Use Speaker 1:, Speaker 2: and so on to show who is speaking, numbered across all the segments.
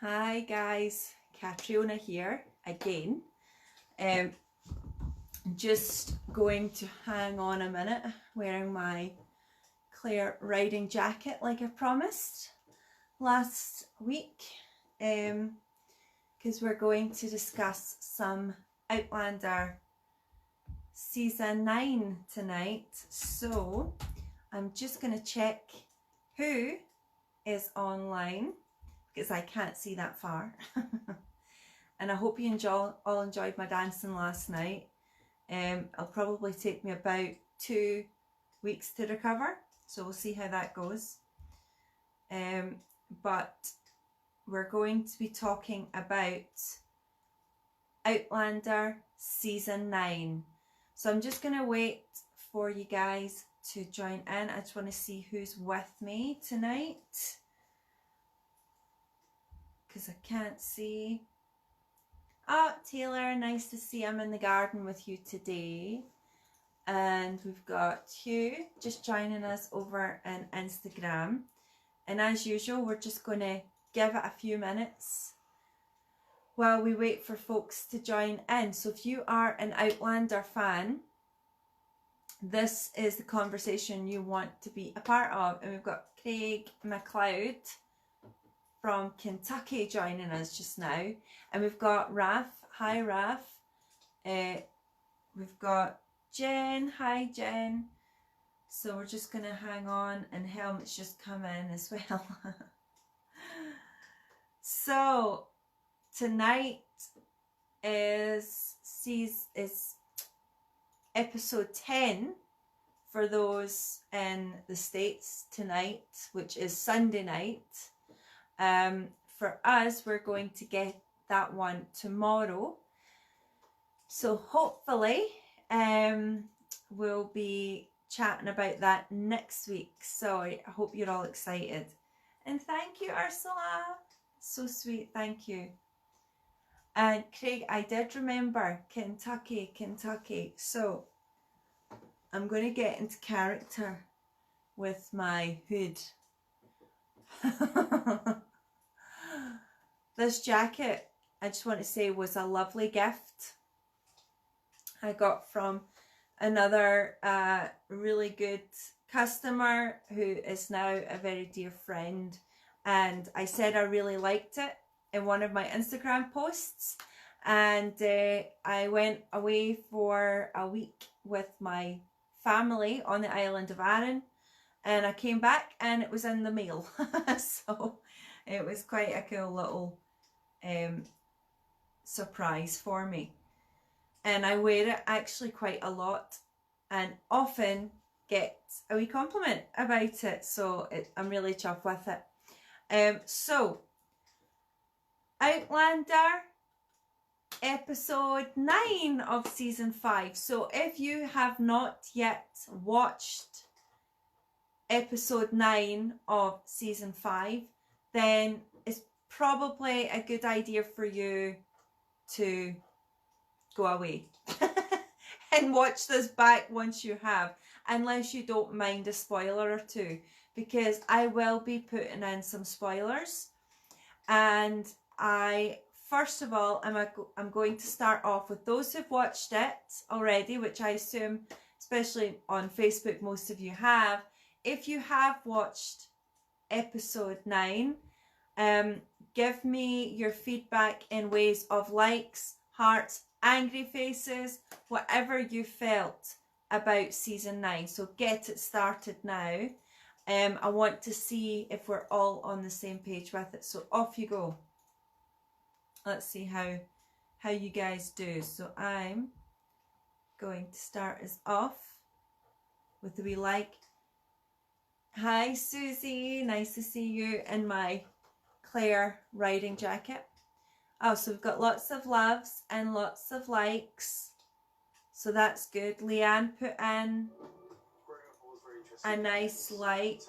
Speaker 1: Hi guys, Catriona here again. Just going to hang on a minute wearing my Clare riding jacket like I promised last week, because we're going to discuss some Outlander season 9 tonight. So I'm just going to check who is online, because I can't see that far. And I hope you all enjoyed my dancing last night. It'll probably take me about 2 weeks to recover, so we'll see how that goes. But we're going to be talking about Outlander season 9. So I'm just going to wait for you guys to join in. I just want to see who's with me tonight, because I can't see. Oh, Taylor, nice to see I'm in the garden with you today. And we've got Hugh just joining us over on Instagram. And as usual, we're just going to give it a few minutes while we wait for folks to join in. So if you are an Outlander fan, this is the conversation you want to be a part of. And we've got Craig McLeod from Kentucky joining us just now, and we've got Raf. Hi Raf. We've got Jen. Hi Jen. So we're just gonna hang on, and Helmut's just come in as well. So tonight is episode 10 for those in the States tonight, which is Sunday night. For us, we're going to get that one tomorrow. So hopefully we'll be chatting about that next week. So I hope you're all excited. And thank you, Ursula. So sweet, thank you. And Craig, I did remember Kentucky. So I'm going to get into character with my hood. This jacket, I just want to say, was a lovely gift I got from another really good customer who is now a very dear friend, and I said I really liked it in one of my Instagram posts, and I went away for a week with my family on the island of Arran, and I came back and it was in the mail. So it was quite a cool little surprise for me. And I wear it actually quite a lot and often get a wee compliment about it. So I'm really chuffed with it. So Outlander episode 9 of season 5. So if you have not yet watched episode 9 of season 5, then it's probably a good idea for you to go away and watch this back once you have, unless you don't mind a spoiler or two, because I will be putting in some spoilers. And first of all, I'm going to start off with those who've watched it already, which I assume, especially on Facebook, most of you have. If you have watched episode 9, give me your feedback in ways of likes, hearts, angry faces, whatever you felt about season 9. So get it started now. I want to see if we're all on the same page with it. So off you go. Let's see how you guys do. So I'm going to start us off with the wee like. Hi Susie, nice to see you in my Clare riding jacket. Oh, so we've got lots of loves and lots of likes, so that's good. Leanne put in a nice like.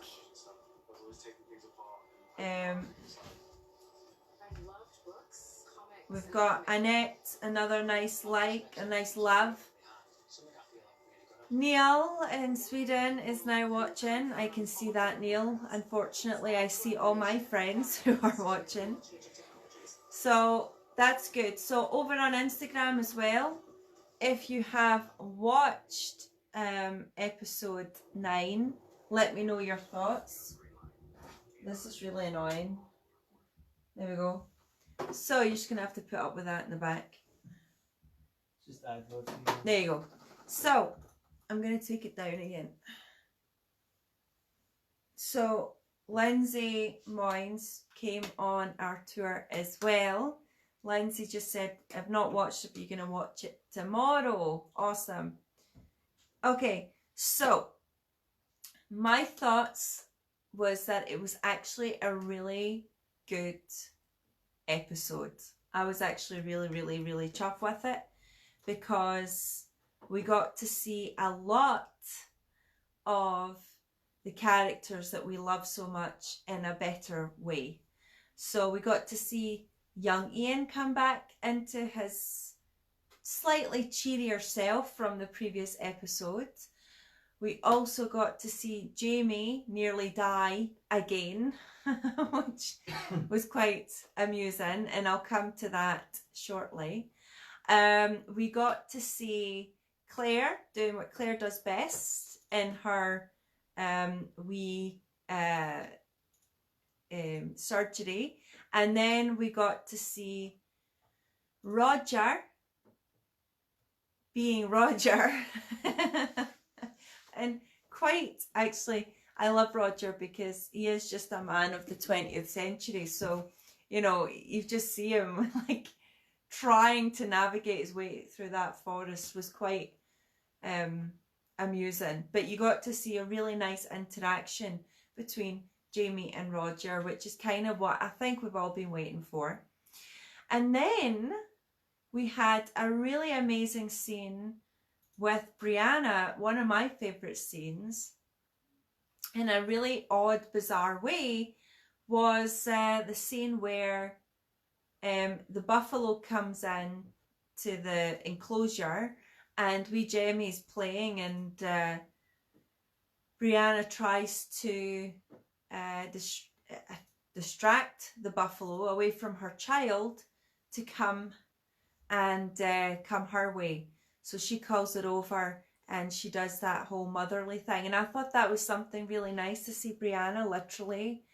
Speaker 1: We've got Annette, another nice like, a nice love. Neil in Sweden is now watching. I can see that, Neil. Unfortunately, I see all my friends who are watching. So that's good. So over on Instagram as well, if you have watched episode 9, let me know your thoughts. This is really annoying. There we go. So you're just going to have to put up with that in the back.
Speaker 2: Just add voting.
Speaker 1: There you go. So I'm going to take it down again. So Lindsay Moynes came on our tour as well. Lindsay just said, I've not watched it, but you're going to watch it tomorrow. Awesome. Okay, so my thoughts was that it was actually a really good episode. I was actually really chuffed with it because we got to see a lot of the characters that we love so much in a better way. So we got to see young Ian come back into his slightly cheerier self from the previous episode. We also got to see Jamie nearly die again, which was quite amusing, and I'll come to that shortly. We got to see Claire doing what Claire does best in her surgery, and then we got to see Roger being Roger. And quite actually, I love Roger because he is just a man of the 20th century. So, you know, you just see him like trying to navigate his way through that forest was quite amusing. But you got to see a really nice interaction between Jamie and Roger, which is kind of what I think we've all been waiting for. And then we had a really amazing scene with Brianna, one of my favourite scenes, in a really odd, bizarre way, was the scene where the buffalo comes in to the enclosure and wee Jamie's playing, and Brianna tries to distract the buffalo away from her child to come and come her way. So she calls it over and she does that whole motherly thing. And I thought that was something really nice to see Brianna literally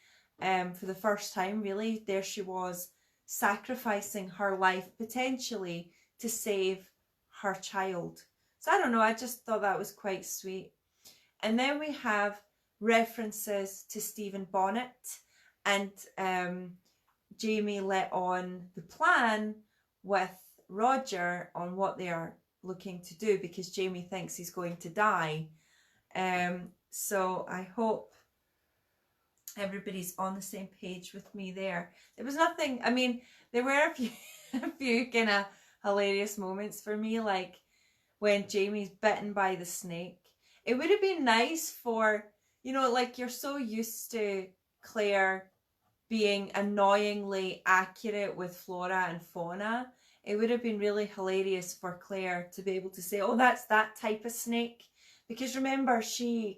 Speaker 1: for the first time, really. There she was sacrificing her life potentially to save her child. So I don't know, I just thought that was quite sweet. And then we have references to Stephen Bonnet, and Jamie let on the plan with Roger on what they are looking to do, because Jamie thinks he's going to die. So I hope everybody's on the same page with me there. There was nothing, I mean, there were a few kind of hilarious moments for me, like when Jamie's bitten by the snake. It would have been nice for, you know, like you're so used to Claire being annoyingly accurate with flora and fauna. It would have been really hilarious for Claire to be able to say, oh, that's that type of snake. Because remember, she's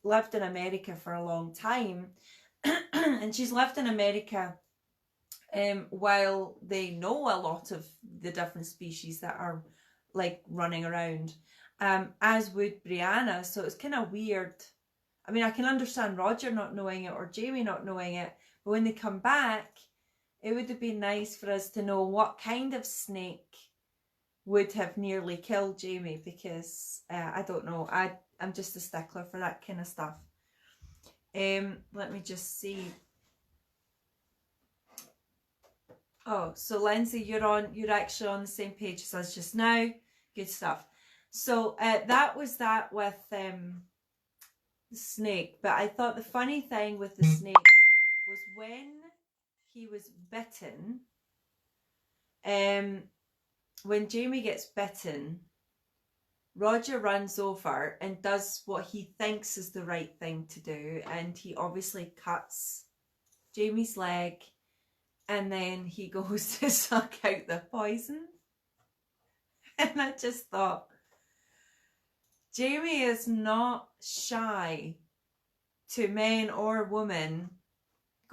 Speaker 1: lived in America for a long time. And she's lived in America while they know a lot of the different species that are like running around. As would Brianna. So it's kind of weird. I mean, I can understand Roger not knowing it or Jamie not knowing it. But when they come back, it would have been nice for us to know what kind of snake would have nearly killed Jamie, because I don't know. I'm just a stickler for that kind of stuff. Let me just see. Oh, so Lindsay, you're actually on the same page as us just now. Good stuff. So that was that with the snake. But I thought the funny thing with the snake was when he was bitten, when Jamie gets bitten, Roger runs over and does what he thinks is the right thing to do, and he obviously cuts Jamie's leg, and then he goes to suck out the poison. And I just thought, Jamie is not shy to men or women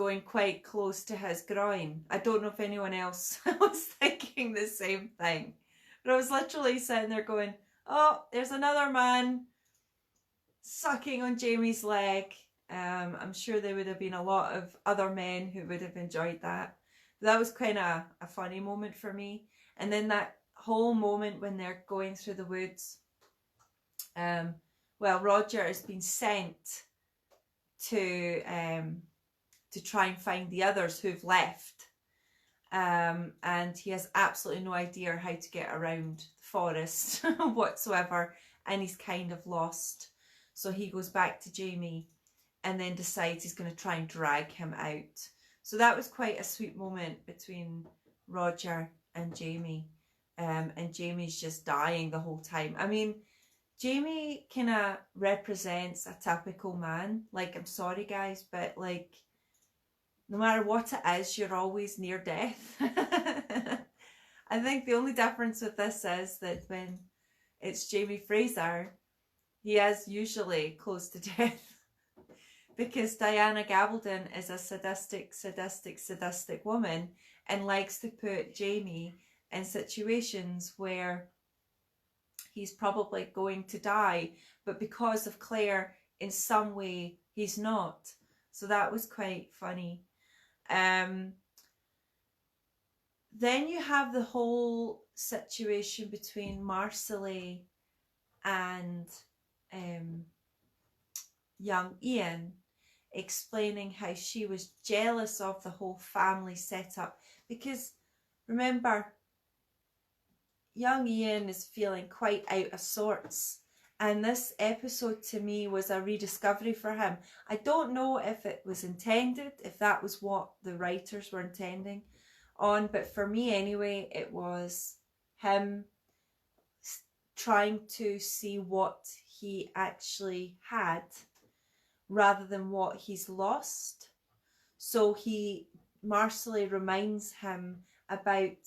Speaker 1: going quite close to his groin. I don't know if anyone else was thinking the same thing, but I was literally sitting there going, oh, there's another man sucking on Jamie's leg. I'm sure there would have been a lot of other men who would have enjoyed that. But that was kind of a funny moment for me. And then that whole moment when they're going through the woods, well, Roger has been sent to try and find the others who've left, and he has absolutely no idea how to get around the forest whatsoever, and he's kind of lost. So he goes back to Jamie and then decides he's going to try and drag him out. So that was quite a sweet moment between Roger and Jamie, and Jamie's just dying the whole time. I mean, Jamie kind of represents a typical man. Like, I'm sorry guys, but like, no matter what it is, you're always near death. I think the only difference with this is that when it's Jamie Fraser, he is usually close to death. Because Diana Gabaldon is a sadistic woman and likes to put Jamie in situations where he's probably going to die, but because of Claire, in some way, he's not. So that was quite funny. Then you have the whole situation between Marcelly and young Ian, explaining how she was jealous of the whole family setup. Because remember, young Ian is feeling quite out of sorts, and this episode to me was a rediscovery for him. I don't know if it was intended, if that was what the writers were intending on, but for me anyway, it was him trying to see what he actually had rather than what he's lost. So Marcelly reminds him about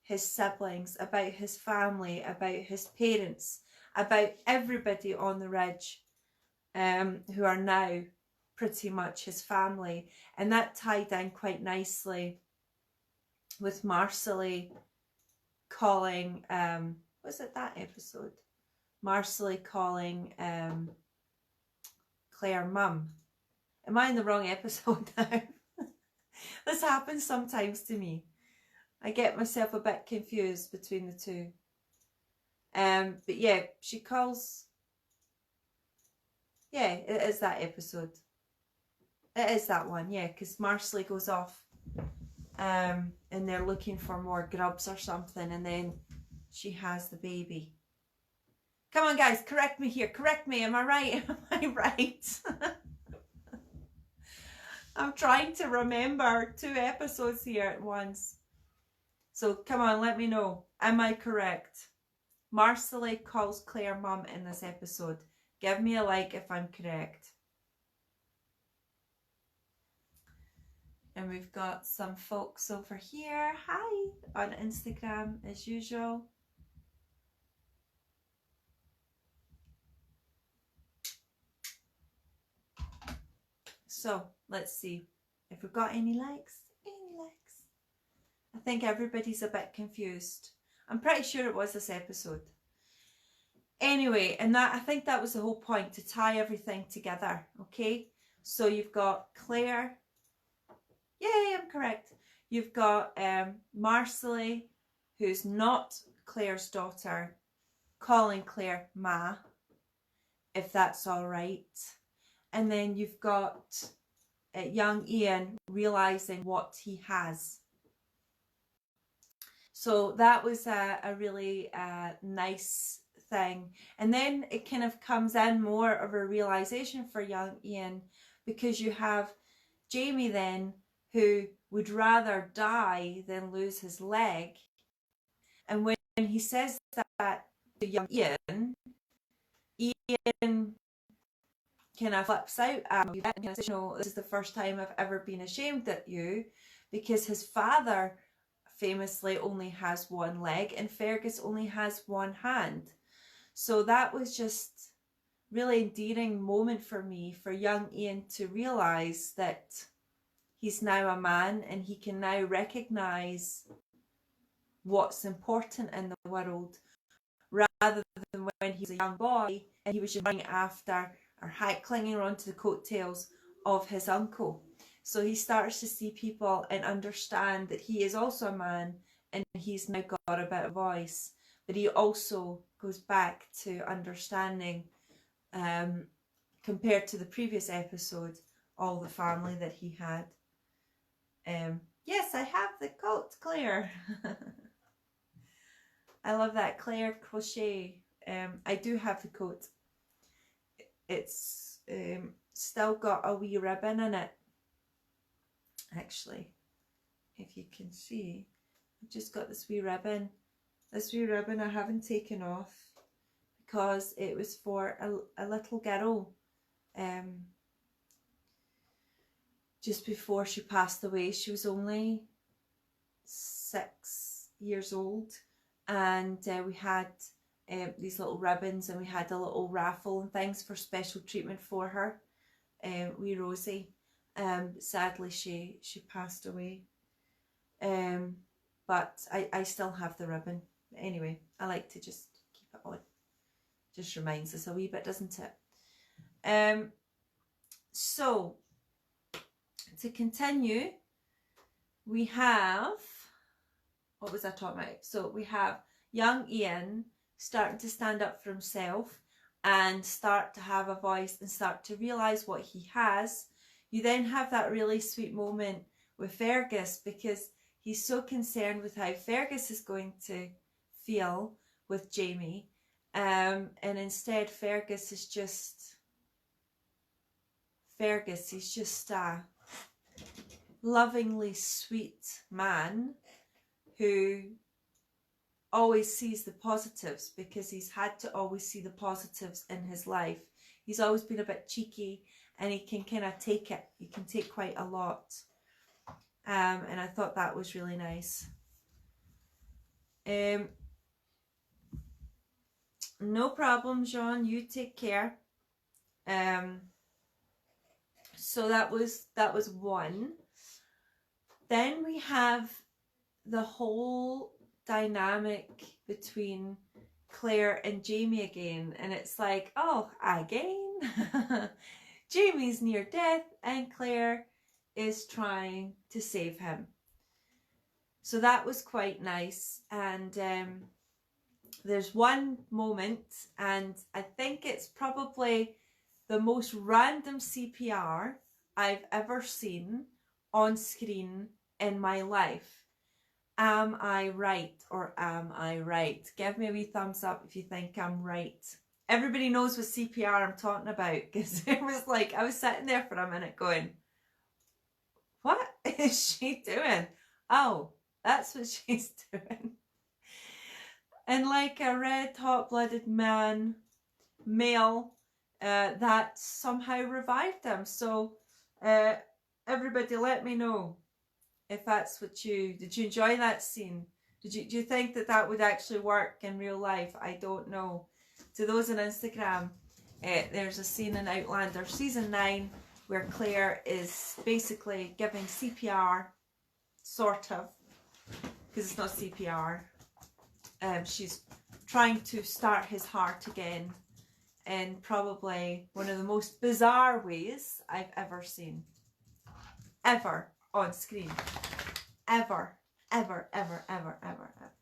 Speaker 1: his siblings, about his family, about his parents, about everybody on the ridge, who are now pretty much his family. And that tied in quite nicely with Marcelly calling, was it that episode? Marcelly calling Claire mum. Am I in the wrong episode now? This happens sometimes to me. I get myself a bit confused between the two. But yeah, she calls... Yeah, it is that episode. It is that one, yeah, because Marcelly goes off and they're looking for more grubs or something, and then she has the baby. Come on guys, correct me here, correct me, am I right? Am I right? I'm trying to remember 2 episodes here at once. So come on, let me know. Am I correct? Marcelly calls Claire mum in this episode. Give me a like if I'm correct. And we've got some folks over here. Hi, on Instagram as usual. So let's see if we've got any likes. Any likes? I think everybody's a bit confused. I'm pretty sure it was this episode. Anyway, and that, I think that was the whole point, to tie everything together, okay? So you've got Claire. Yay, I'm correct. You've got Marcelly, who's not Claire's daughter, calling Claire Ma, if that's all right. And then you've got young Ian realising what he has. So that was a really nice thing. And then it kind of comes in more of a realisation for young Ian, because you have Jamie then, who would rather die than lose his leg. And when he says that to young Ian, Ian kind of flips out at him and says, "No, this is the first time I've ever been ashamed at you," because his father famously only has one leg and Fergus only has one hand. So that was just really endearing moment for me, for young Ian to realise that he's now a man and he can now recognise what's important in the world, rather than when he was a young boy and he was just running after or clinging on to the coattails of his uncle. So he starts to see people and understand that he is also a man and he's now got a bit of voice. But he also goes back to understanding, compared to the previous episode, all the family that he had. Yes, I have the coat, Claire. I love that Claire crochet. I do have the coat. It's still got a wee ribbon in it. Actually, if you can see, I've just got this wee ribbon. This wee ribbon I haven't taken off because it was for a little girl. Just before she passed away, she was only 6 years old, and we had these little ribbons, and we had a little raffle and things for special treatment for her, wee Rosie. Sadly she passed away, but I still have the ribbon. Anyway, I like to just keep it on. Just reminds us a wee bit, doesn't it? So to continue, we have, what was I talking about? So we have young Ian starting to stand up for himself and start to have a voice and start to realise what he has. You then have that really sweet moment with Fergus, because he's so concerned with how Fergus is going to feel with Jamie, and instead Fergus is just Fergus. He's just a lovingly sweet man who always sees the positives, because he's had to always see the positives in his life. He's always been a bit cheeky, and he can kind of take it. He can take quite a lot. And I thought that was really nice. No problem, Jean. You take care. So that was one. Then we have the whole dynamic between Claire and Jamie again, and it's like, oh, again. Jamie's near death and Claire is trying to save him. So that was quite nice. And there's one moment, and I think it's probably the most random CPR I've ever seen on screen in my life. Am I right, or am I right? Give me a wee thumbs up if you think I'm right. Everybody knows what CPR I'm talking about, because it was like, I was sitting there for a minute going, what is she doing? Oh, that's what she's doing. And like a red hot-blooded male, that somehow revived him. So everybody let me know if that's what did you enjoy that scene? Do you think that would actually work in real life? I don't know. To those on Instagram, there's a scene in Outlander season 9 where Claire is basically giving CPR, sort of, because it's not CPR. She's trying to start his heart again in probably one of the most bizarre ways I've ever seen. Ever on screen. Ever, ever, ever, ever, ever, ever.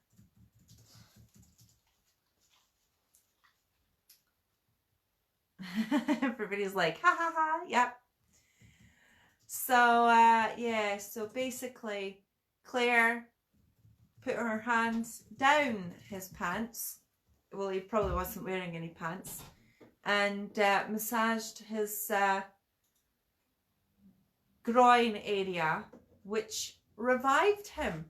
Speaker 1: Everybody's like, ha ha ha, yep. So, yeah, so basically, Claire put her hands down his pants. Well, he probably wasn't wearing any pants. And massaged his groin area, which revived him.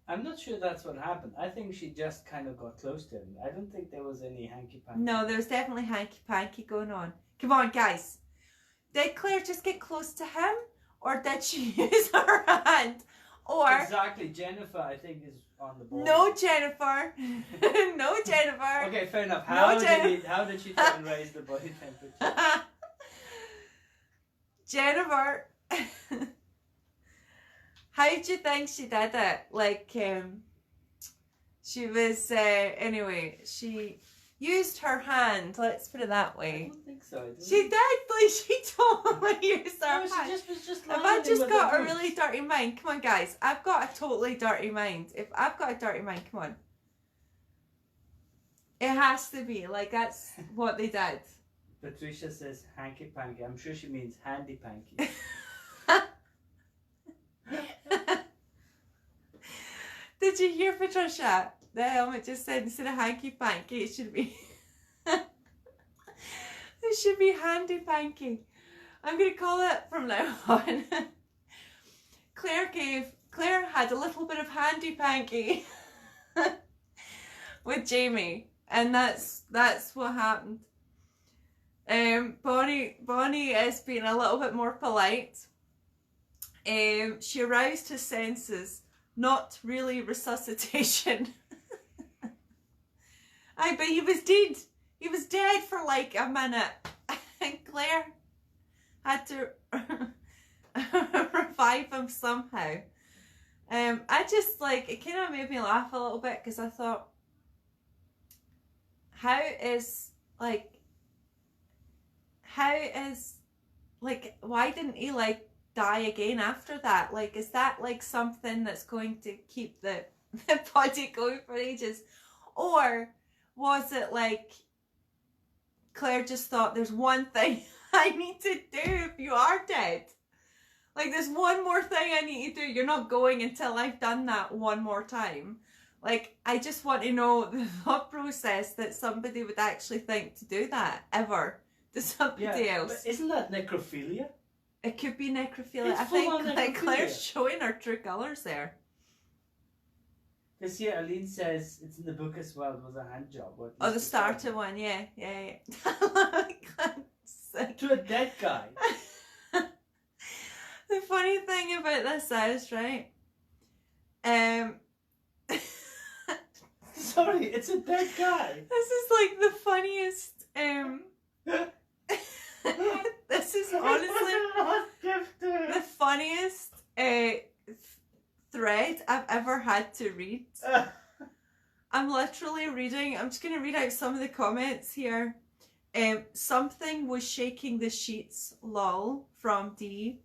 Speaker 2: I'm not sure that's what happened. I think she just kind of got close to him. I don't think there was any hanky-panky.
Speaker 1: No, there was definitely hanky-panky going on. Come on, guys. Did Claire just get close to him? Or did she use her hand? Or...
Speaker 2: Exactly. Jennifer, I think, is on the ball.
Speaker 1: No, Jennifer. No, Jennifer.
Speaker 2: Okay, fair enough.
Speaker 1: How
Speaker 2: did she try and raise the body temperature?
Speaker 1: Jennifer. How do you think she did it? Like, she was, anyway, she used her hand, let's put it that
Speaker 2: I
Speaker 1: way.
Speaker 2: don't think so.
Speaker 1: She did, like, she totally used her
Speaker 2: No,
Speaker 1: hand.
Speaker 2: she was just
Speaker 1: Have I
Speaker 2: lying
Speaker 1: just
Speaker 2: with
Speaker 1: got
Speaker 2: her
Speaker 1: a
Speaker 2: boobs.
Speaker 1: really dirty mind? Come on, guys. I've got a totally dirty mind. If I've got a dirty mind, come on. It has to be. Like, that's what they did.
Speaker 2: Patricia says hanky-panky. I'm sure she means handy-panky.
Speaker 1: Did you hear Patricia? The helmet just said instead of hanky-panky, it should be... it should be handy-panky. I'm going to call it from now on. Claire had a little bit of handy-panky with Jamie. And that's what happened. Bonnie is being a little bit more polite. She aroused his senses, not really resuscitation. But he was dead. He was dead for like a minute. And Claire had to revive him somehow. I just like, it kind of made me laugh a little bit because I thought, how is why didn't he like die again after that? Like, is that like something that's going to keep the body going for ages? Or was it like Claire just thought, there's one thing I need to do if you are dead? Like, there's one more thing I need to do. You're not going until I've done that one more time. Like, I just want to know the thought process that somebody would actually think to do that, ever, to somebody else.
Speaker 2: But isn't that necrophilia?
Speaker 1: It could be necrophilia.
Speaker 2: It's
Speaker 1: I think
Speaker 2: full-on
Speaker 1: like
Speaker 2: necrophilia.
Speaker 1: Claire's showing her true colours there.
Speaker 2: Because yeah, Aline says it's in the book as well. It was a hand job. Or at
Speaker 1: Oh,
Speaker 2: least
Speaker 1: the
Speaker 2: it
Speaker 1: starter
Speaker 2: started.
Speaker 1: one, yeah.
Speaker 2: To a dead guy.
Speaker 1: The funny thing about this is, right?
Speaker 2: Sorry, it's a dead guy.
Speaker 1: This is like the funniest. This is honestly the funniest thread I've ever had to read. I'm literally reading. I'm just going to read out some of the comments here. Something was shaking the sheets. Lol from D.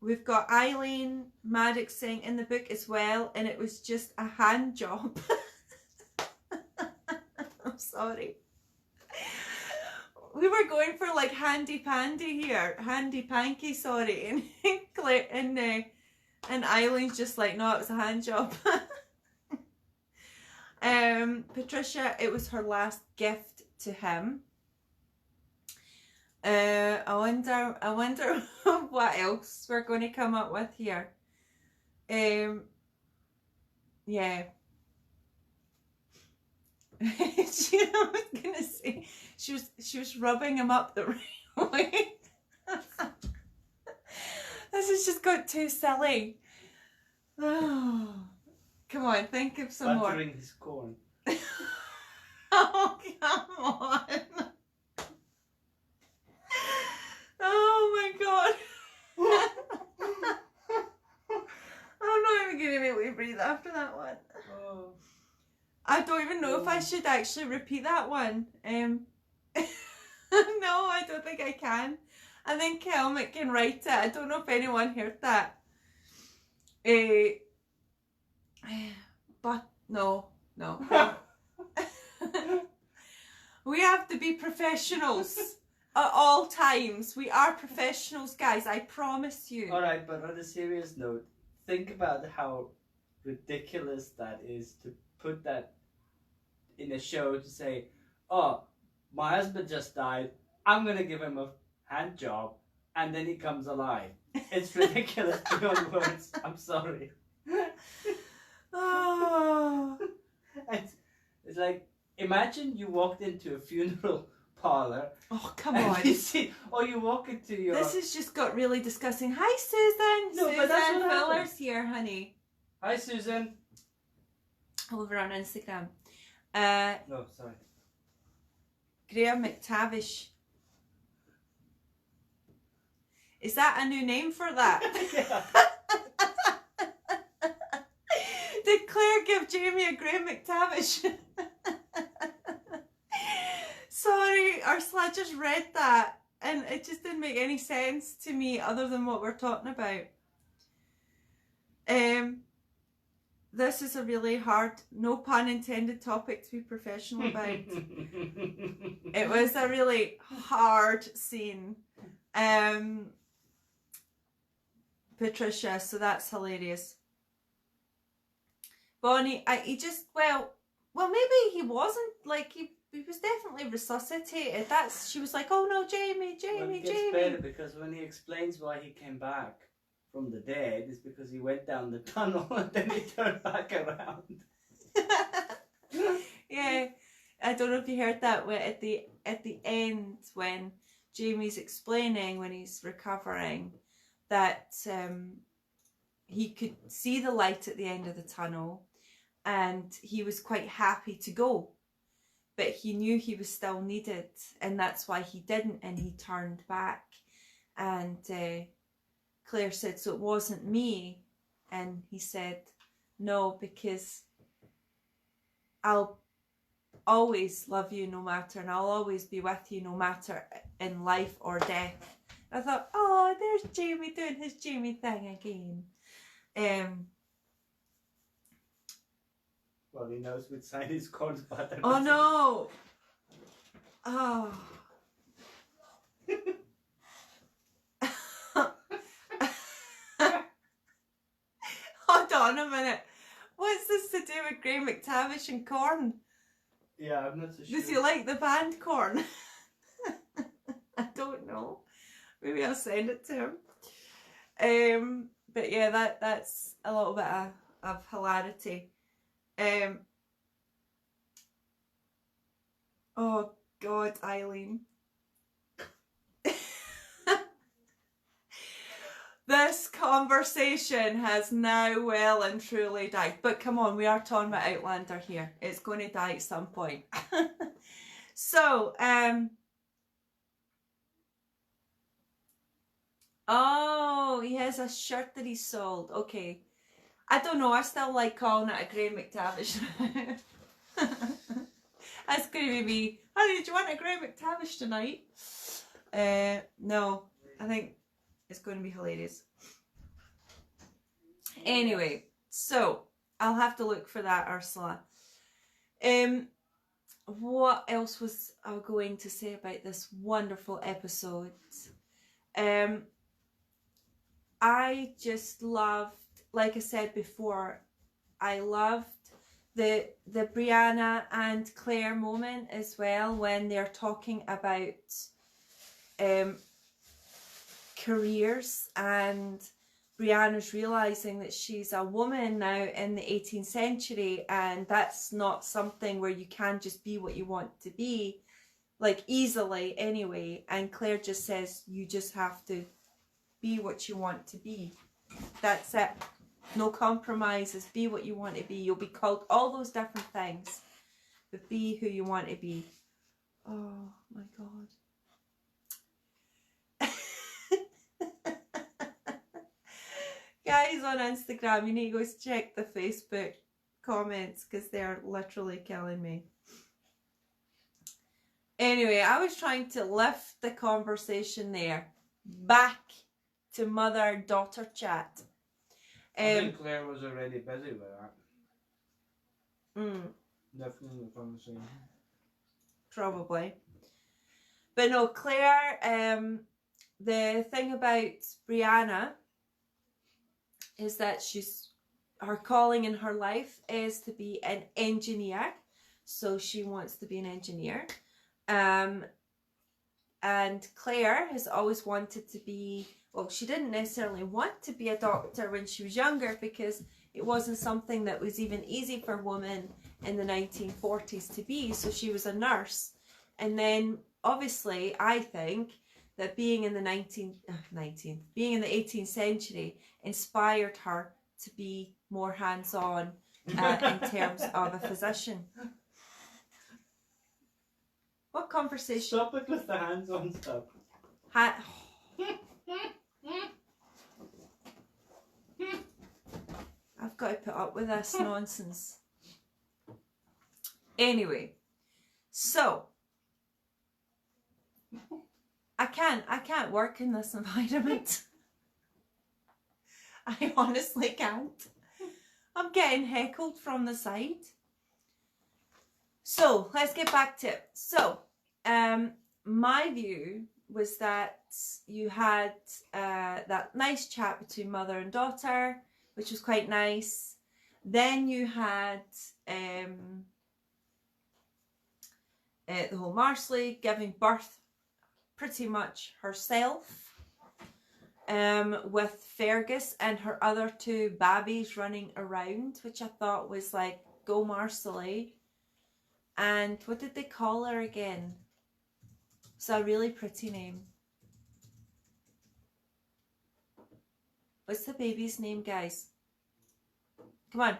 Speaker 1: We've got Eileen Maddox saying in the book as well, and it was just a hand job. I'm sorry. We were going for like handy pandy here, handy panky, sorry, and Claire and Eileen's just like, no, it was a hand job. Patricia, it was her last gift to him. I wonder what else we're going to come up with here. Yeah. I was gonna say she was rubbing him up the right way. This has just got too silly. Oh, come on, think of some more.
Speaker 2: Buttering his corn.
Speaker 1: Oh, come on. Oh my god. I'm not even gonna be able to breathe after that one.
Speaker 2: Oh.
Speaker 1: I don't even know if I should actually repeat that one. No, I don't think I can. I think Helmut can write it. I don't know if anyone heard that. But no. We have to be professionals at all times. We are professionals, guys. I promise you.
Speaker 2: Alright, but on a serious note, think about how ridiculous that is to put that in a show to say, oh, my husband just died, I'm gonna give him a hand job, and then he comes alive. It's ridiculous beyond words. I'm sorry.
Speaker 1: Oh.
Speaker 2: It's like, imagine you walked into a funeral parlor.
Speaker 1: Oh, come
Speaker 2: and
Speaker 1: on.
Speaker 2: You see, or you walk into your...
Speaker 1: This has just got really disgusting. Hi, Susan.
Speaker 2: No, but that's
Speaker 1: Susan
Speaker 2: what
Speaker 1: Fuller's
Speaker 2: happens.
Speaker 1: here, honey.
Speaker 2: Hi, Susan.
Speaker 1: Over on Instagram.
Speaker 2: No, sorry.
Speaker 1: Graham McTavish. Is that a new name for that?
Speaker 2: Yeah.
Speaker 1: Did Claire give Jamie a Graham McTavish? Sorry, Ursula, I just read that and it just didn't make any sense to me other than what we're talking about. This is a really hard, no pun intended, topic to be professional about. It was a really hard scene. Patricia, so that's hilarious. Bonnie, maybe he wasn't, like, he was definitely resuscitated. She was like, oh no, Jamie.
Speaker 2: Well, it gets better because when he explains why he came back from the dead, it's because he went down the tunnel and then he turned back around.
Speaker 1: Yeah, I don't know if you heard that at the end when Jamie's explaining when he's recovering that he could see the light at the end of the tunnel and he was quite happy to go, but he knew he was still needed and that's why he didn't, and he turned back. And Claire said, so it wasn't me? And he said, no, because I'll always love you no matter, and I'll always be with you no matter in life or death. I thought, oh, there's Jamie doing his Jamie thing again.
Speaker 2: Well, he knows which side he's called button.
Speaker 1: Oh no! Oh. Hold on a minute. What's this to do with Graham McTavish and Korn?
Speaker 2: Yeah, I'm not so sure.
Speaker 1: Does he like the band Korn? I don't know. Maybe I'll send it to him. But yeah, that's a little bit of hilarity. Oh God, Eileen. This conversation has now well and truly died. But come on, we are talking about Outlander here. It's going to die at some point. So, oh, he has a shirt that he sold. Okay. I don't know. I still like calling it a Graham McTavish. That's going to be me. Honey, did you want a Graham McTavish tonight? No. I think it's going to be hilarious. Anyway, so I'll have to look for that, Ursula. What else was I going to say about this wonderful episode? I just loved, like I said before, I loved the Brianna and Clare moment as well when they're talking about careers, and Brianna's realising that she's a woman now in the 18th century and that's not something where you can just be what you want to be, like easily anyway, and Claire just says you just have to be what you want to be. That's it. No compromises. Be what you want to be. You'll be called all those different things, but be who you want to be. Oh my God. Guys on Instagram, you need to go check the Facebook comments because they're literally killing me. Anyway, I was trying to lift the conversation there back to mother-daughter chat.
Speaker 2: I think Claire was already busy with that. Definitely in the conversation.
Speaker 1: Probably. But no, Claire, the thing about Brianna is that her calling in her life is to be an engineer. So she wants to be an engineer. And Claire has always wanted to be, well, she didn't necessarily want to be a doctor when she was younger because it wasn't something that was even easy for women in the 1940s to be. So she was a nurse. And then obviously I think that being in the 18th century inspired her to be more hands-on in terms of a physician. What conversation?
Speaker 2: Stop it with the hands-on stuff.
Speaker 1: I've got to put up with this nonsense. Anyway, so I can't work in this environment. I honestly can't. I'm getting heckled from the side. So let's get back to it. So my view was that you had that nice chat between mother and daughter, which was quite nice. Then you had the whole Marsley giving birth pretty much herself, with Fergus and her other two babbies running around, which I thought was like, go Marsley. And what did they call her again? It's a really pretty name. What's the baby's name, guys? Come on.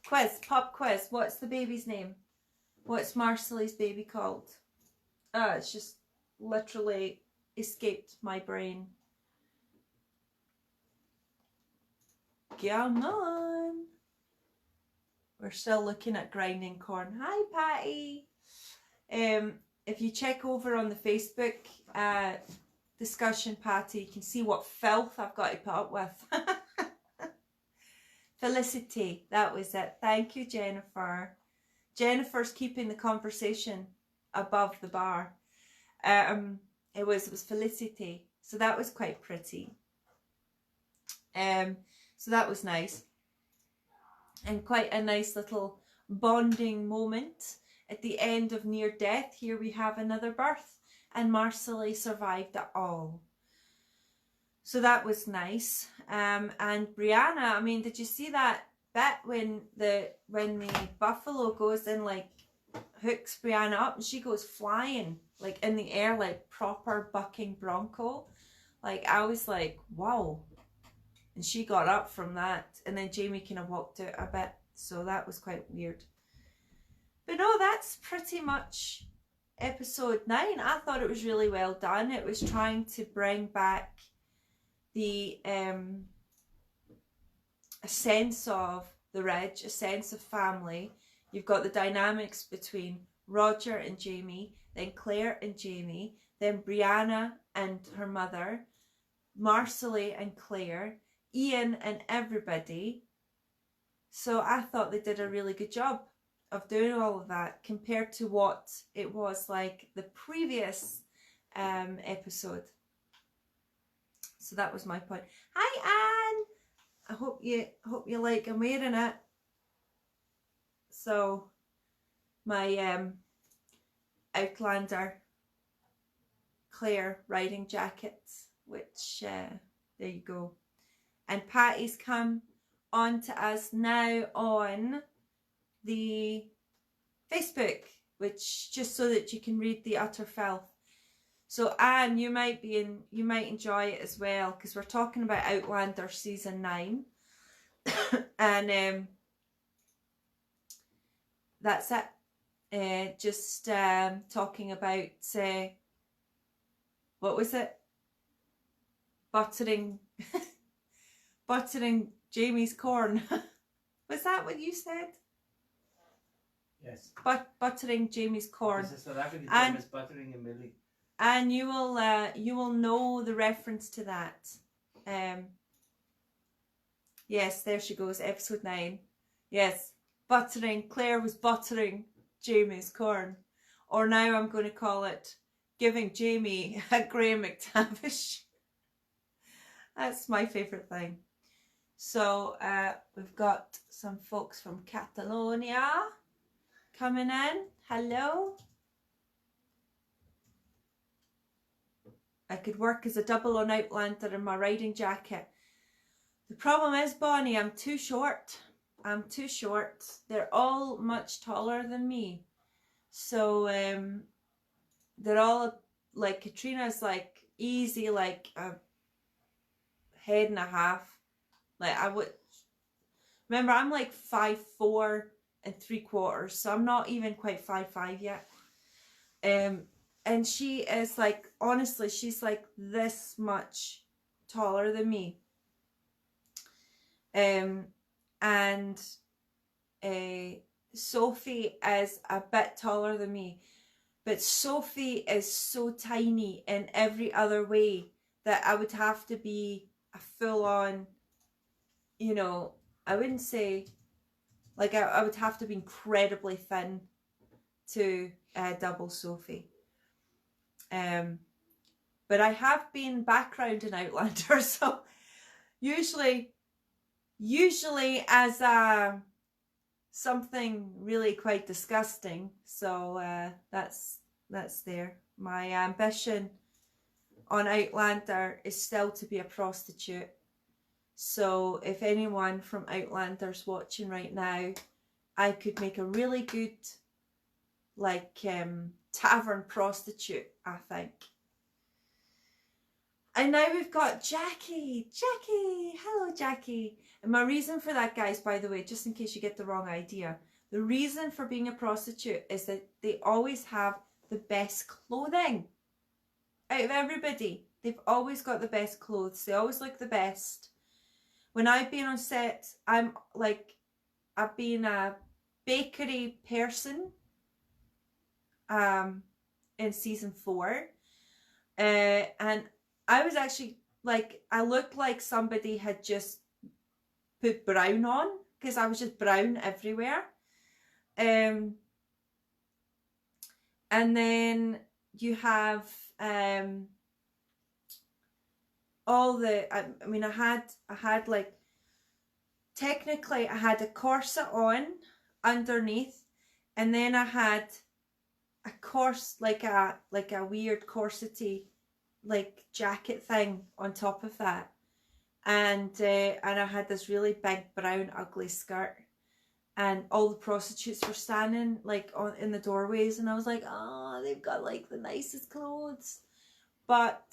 Speaker 1: Quiz, pop quiz. What's the baby's name? What's Marsley's baby called? It's just literally escaped my brain. Come on. We're still looking at grinding corn. Hi, Patty. If you check over on the Facebook discussion, Patty, you can see what filth I've got to put up with. Felicity, that was it. Thank you, Jennifer. Jennifer's keeping the conversation above the bar. It was Felicity, so that was quite pretty. So that was nice, and quite a nice little bonding moment at the end of near death. Here we have another birth, and Marsley survived it all. So that was nice. And Brianna, I mean, did you see that bit when the buffalo goes and like hooks Brianna up and she goes flying like in the air like proper bucking bronco? Like I was like, wow. And she got up from that, and then Jamie kind of walked out a bit, so that was quite weird. But no, that's pretty much episode 9. I thought it was really well done. It was trying to bring back the a sense of the Ridge, a sense of family. You've got the dynamics between Roger and Jamie, then Claire and Jamie, then Brianna and her mother, Marsley and Claire, Ian and everybody. So I thought they did a really good job of doing all of that compared to what it was like the previous episode. So that was my point. Hi, Anne. I hope you like I'm wearing it. So my Outlander Clare riding jacket, which there you go. And Patty's come on to us now on the Facebook, which just so that you can read the utter filth. So Anne, you might enjoy it as well, because we're talking about Outlander season 9, and that's it. Just talking about what was it? Buttering Jamie's corn. Was that what you said?
Speaker 2: Yes.
Speaker 1: Buttering Jamie's corn.
Speaker 2: This is South African term is buttering a millie.
Speaker 1: And you will know the reference to that. Yes, there she goes, episode 9. Yes, Claire was buttering Jamie's corn. Or now I'm going to call it giving Jamie a Graham McTavish. That's my favourite thing. So we've got some folks from Catalonia coming in. Hello. I could work as a double on Outlander in my riding jacket. The problem is, Bonnie, I'm too short. I'm too short. They're all much taller than me. So they're all like, Katrina's like easy, like a head and a half. Like I would remember, I'm like 5'4" and 3/4, so I'm not even quite 5'5" yet. And she is like, honestly, she's like this much taller than me. And Sophie is a bit taller than me. But Sophie is so tiny in every other way that I would have to be a full-on, you know, I wouldn't say, like I would have to be incredibly thin to double Sophie. But I have been background in Outlander, so usually as something really quite disgusting. So that's there. My ambition on Outlander is still to be a prostitute. So if anyone from Outlander's watching right now, I could make a really good like tavern prostitute, I think. And now we've got Jackie. Hello Jackie. And my reason for that, guys, by the way, just in case you get the wrong idea, the reason for being a prostitute is that they always have the best clothing. Out of everybody, they've always got the best clothes. They always look the best. When I've been on set, I've been a bakery person in season 4. And I was actually like, I looked like somebody had just put brown on, because I was just brown everywhere. And then you have all the, I mean, I had like, technically I had a corset on underneath, and then I had a like a weird corsety like jacket thing on top of that, and I had this really big brown ugly skirt, and all the prostitutes were standing like in the doorways, and I was like, oh, they've got like the nicest clothes. But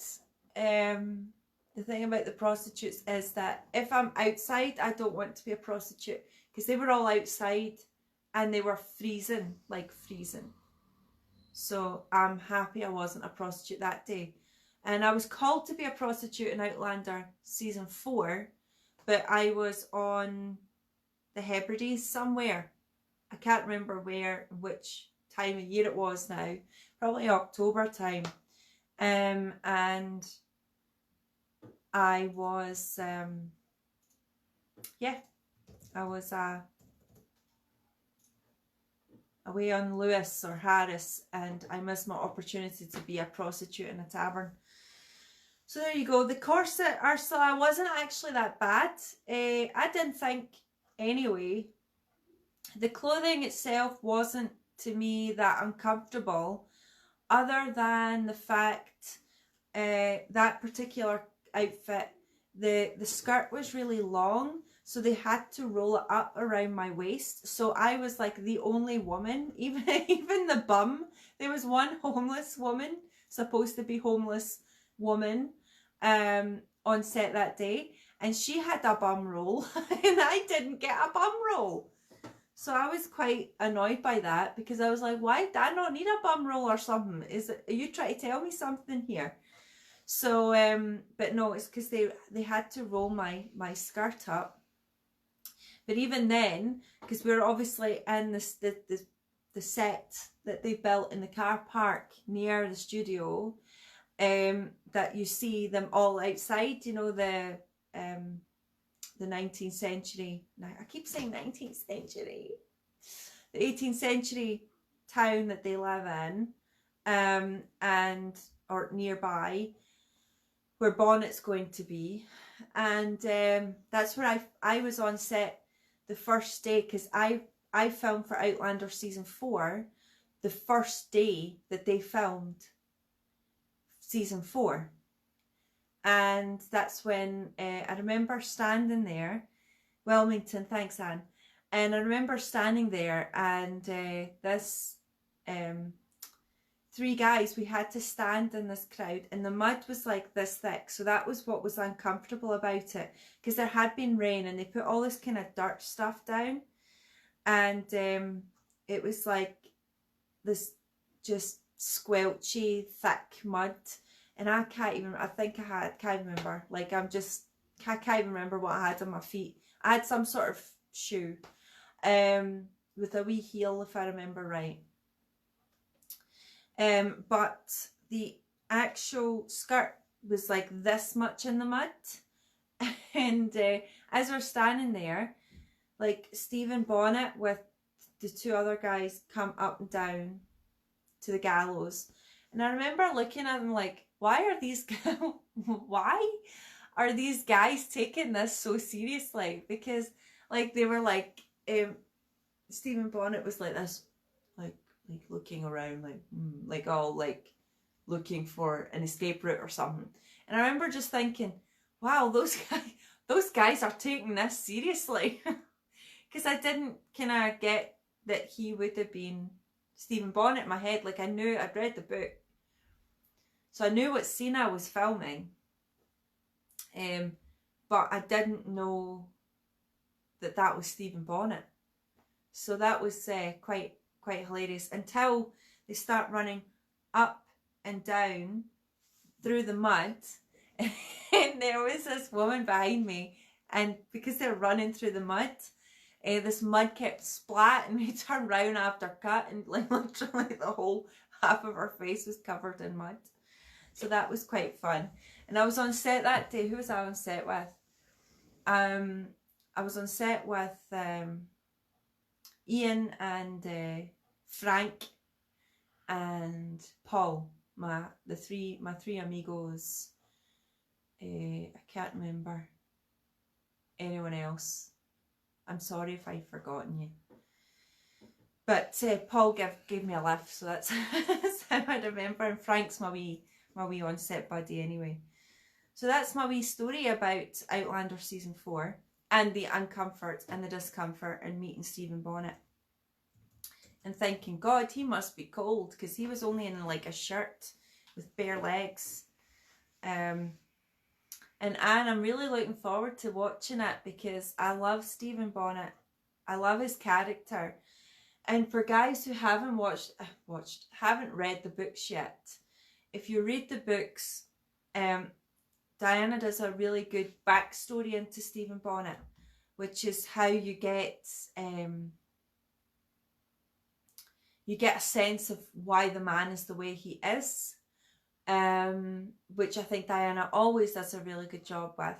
Speaker 1: the thing about the prostitutes is that if I'm outside, I don't want to be a prostitute, because they were all outside and they were freezing, like freezing. So I'm happy I wasn't a prostitute that day. And I was called to be a prostitute in Outlander season 4, but I was on the Hebrides somewhere. I can't remember where, which time of year it was now. Probably October time. And I was, I was away on Lewis or Harris, and I missed my opportunity to be a prostitute in a tavern. So there you go. The corset, Ursula, wasn't actually that bad. I didn't think anyway. The clothing itself wasn't, to me, that uncomfortable, other than the fact that particular outfit, the skirt was really long, so they had to roll it up around my waist. So I was like the only woman, even the bum. There was one homeless woman, supposed to be homeless woman, on set that day, and she had a bum roll and I didn't get a bum roll. So I was quite annoyed by that, because I was like, why do I not need a bum roll or something? Are you trying to tell me something here? So but no, it's because they had to roll my skirt up. But even then, because we were obviously in the set that they built in the car park near the studio, that you see them all outside, you know, the 19th century, I keep saying 19th century, the 18th century town that they live in, and or nearby, where Bonnet's going to be. And that's where I was on set the first day, because I filmed for Outlander season 4 the first day that they filmed season 4. And that's when I remember standing there, Wilmington, thanks Anne, and I remember standing there, and this 3 guys, we had to stand in this crowd, and the mud was like this thick, so that was what was uncomfortable about it, because there had been rain and they put all this kind of dirt stuff down, and it was like this just squelchy thick mud, and I can't remember. Like, I can't even remember what I had on my feet. I had some sort of shoe, with a wee heel, if I remember right. But the actual skirt was like this much in the mud. And as we're standing there, like, Stephen Bonnet with the two other guys come up and down to the gallows. And I remember looking at them like, why are these guys taking this so seriously? Because, like, they were like, Stephen Bonnet was like this, like looking around, like all like looking for an escape route or something. And I remember just thinking, wow, those guys are taking this seriously. Because I didn't kind of get that he would have been Stephen Bonnet in my head. Like, I'd read the book, so I knew what scene I was filming. But I didn't know that was Stephen Bonnet. So that was quite hilarious, until they start running up and down through the mud. And there was this woman behind me, and because they're running through the mud, this mud kept splat, and we turned round after cut, and like literally the whole half of her face was covered in mud. So that was quite fun. And I was on set that day. Who was I on set with? I was on set with Ian and Frank and Paul, my three amigos. I can't remember anyone else. I'm sorry if I've forgotten you. But Paul gave me a lift, so that's how I remember. And Frank's my wee on set buddy anyway. So that's my wee story about Outlander season 4, and the uncomfort and the discomfort and meeting Stephen Bonnet. And thinking, God, he must be cold, because he was only in like a shirt with bare legs. And Anne, I'm really looking forward to watching it, because I love Stephen Bonnet. I love his character. And for guys who haven't haven't read the books yet, if you read the books, Diana does a really good backstory into Stephen Bonnet, which is how you get a sense of why the man is the way he is, which I think Diana always does a really good job with.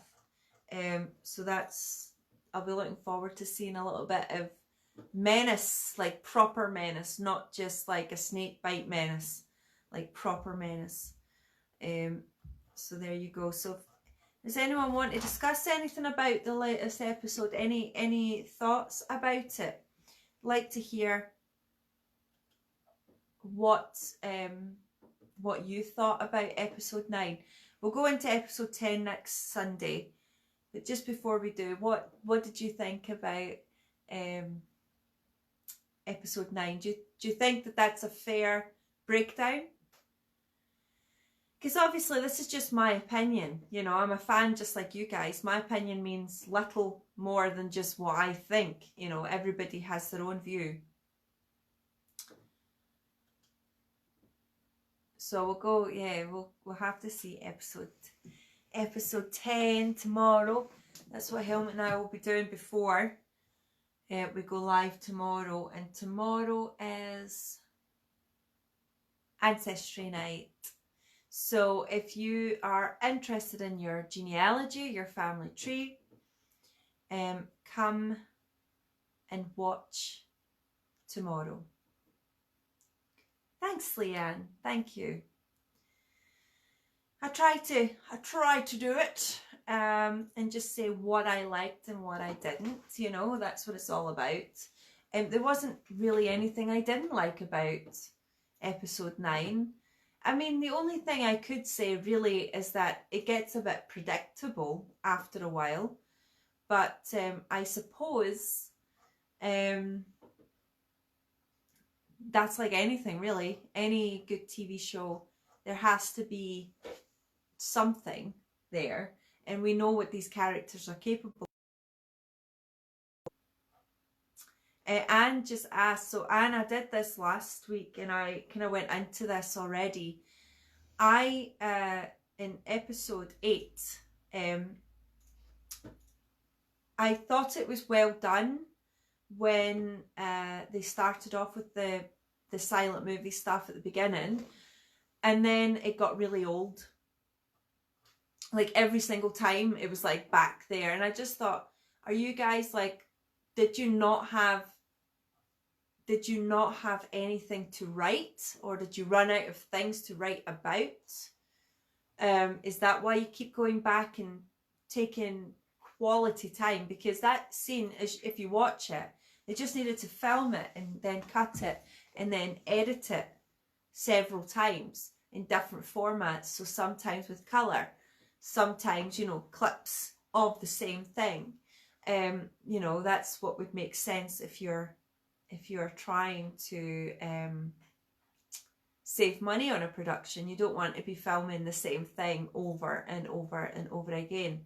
Speaker 1: So I'll be looking forward to seeing a little bit of menace, like proper menace, not just like a snake bite menace, like proper menace. So there you go. So does anyone want to discuss anything about the latest episode? Any thoughts about it? I'd like to hear what you thought about episode 9. We'll go into episode 10 next Sunday, but just before we do, what did you think about episode 9? Do you think that that's a fair breakdown? Because obviously this is just my opinion, you know, I'm a fan just like you guys. My opinion means little more than just what I think, you know, everybody has their own view. So we'll go, yeah, we'll have to see episode 10 tomorrow. That's what Helmut and I will be doing before we go live tomorrow. And tomorrow is Ancestry Night. So if you are interested in your genealogy, your family tree, come and watch tomorrow. Thanks, Leanne. Thank you. I try to do it and just say what I liked and what I didn't. You know, that's what it's all about. There wasn't really anything I didn't like about episode 9. I mean, the only thing I could say really is that it gets a bit predictable after a while. But I suppose that's like anything really. Any good TV show, there has to be something there. And we know what these characters are capable of. Anne just asked, so Anne, I did this last week and I kind of went into this already. in episode 8, I thought it was well done when they started off with the silent movie stuff at the beginning, and then it got really old. Like every single time it was like back there, and I just thought, are you guys like, did you not have anything to write, or did you run out of things to write about? Is that why you keep going back and taking quality time? Because that scene, if you watch it, they just needed to film it and then cut it and then edit it several times in different formats. So sometimes with colour, sometimes, you know, clips of the same thing. You know, that's what would make sense if you're trying to save money on a production. You don't want to be filming the same thing over and over and over again.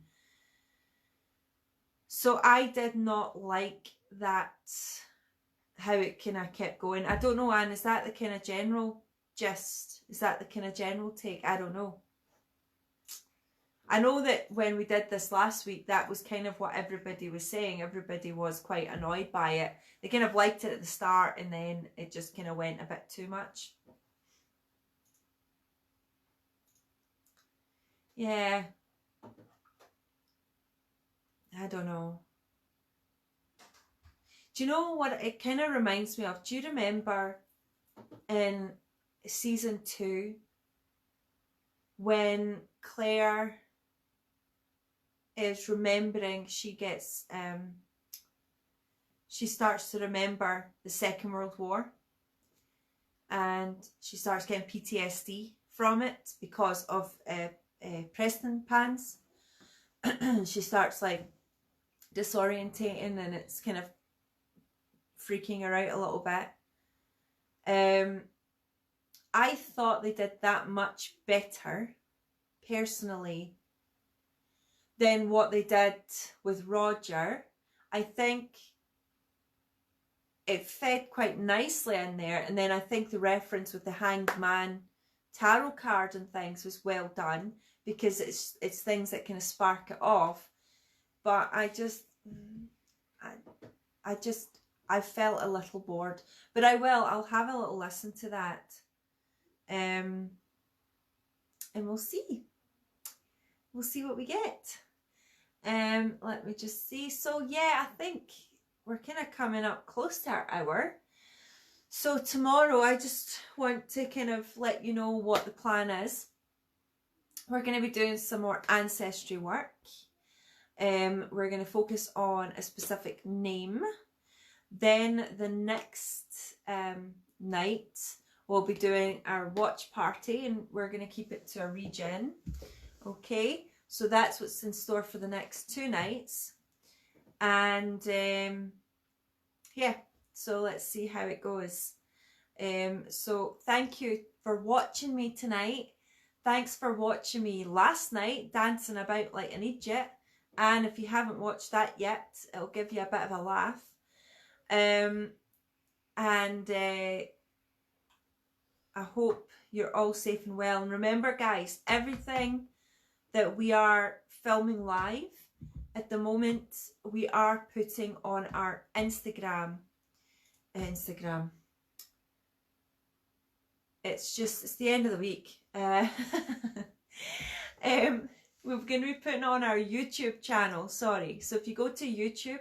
Speaker 1: So I did not like that, how it kind of kept going. I don't know, Anne, is that the kind of general gist? Is that the kind of general take? I don't know. I know that when we did this last week, that was kind of what everybody was saying. Everybody was quite annoyed by it. They kind of liked it at the start, and then it just kind of went a bit too much. Yeah. I don't know. Do you know what it kind of reminds me of? Do you remember in season 2 when Claire is remembering, she starts to remember the Second World War, and she starts getting PTSD from it because of Preston pans. She starts like disorientating, and it's kind of freaking her out a little bit. I thought they did that much better, personally, than what they did with Roger. I think it fed quite nicely in there, and then I think the reference with the Hanged Man tarot card and things was well done, because it's things that kind of spark it off. But I felt a little bored. But I'll have a little listen to that. And we'll see. We'll see what we get. Let me just see. So yeah, I think we're kind of coming up close to our hour. So tomorrow, I just want to kind of let you know what the plan is. We're going to be doing some more ancestry work. We're going to focus on a specific name. Then the next night, we'll be doing our watch party, and we're going to keep it to a regen. Okay, so that's what's in store for the next 2 nights. And yeah, so let's see how it goes. So thank you for watching me tonight. Thanks for watching me last night dancing about like an idiot. And if you haven't watched that yet, it'll give you a bit of a laugh. I hope you're all safe and well. And remember, guys, everything that we are filming live at the moment, we are putting on our Instagram. It's the end of the week. We're going to be putting on our YouTube channel, sorry. So if you go to YouTube,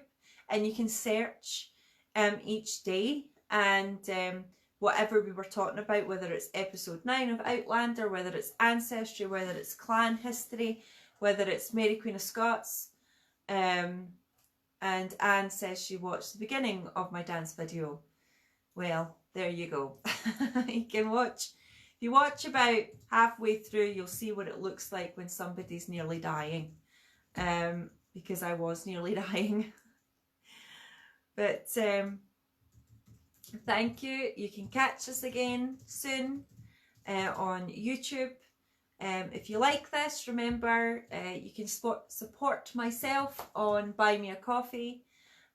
Speaker 1: and you can search each day, and whatever we were talking about, whether it's episode 9 of Outlander, whether it's ancestry, whether it's clan history, whether it's Mary Queen of Scots, and Anne says she watched the beginning of my dance video. Well, there you go. You can watch. If you watch about halfway through, you'll see what it looks like when somebody's nearly dying. Because I was nearly dying. But thank you. You can catch us again soon on YouTube. If you like this, remember you can support myself on Buy Me a Coffee.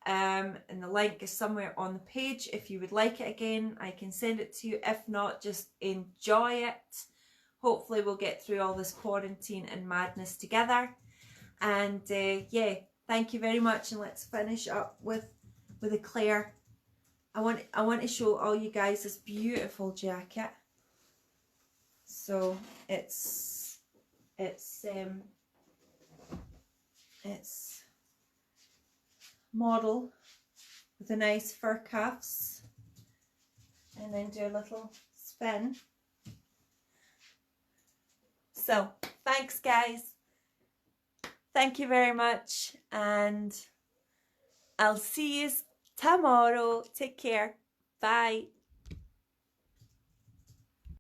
Speaker 1: And the link is somewhere on the page. If you would like it again, I can send it to you. If not, just enjoy it hopefully we'll get through all this quarantine and madness together. And yeah, thank you very much, and let's finish up with a Clare. I want to show all you guys this beautiful jacket. So it's model with a nice fur cuffs, and then do a little spin. So thanks guys, thank you very much, and I'll see you tomorrow. Take care, bye.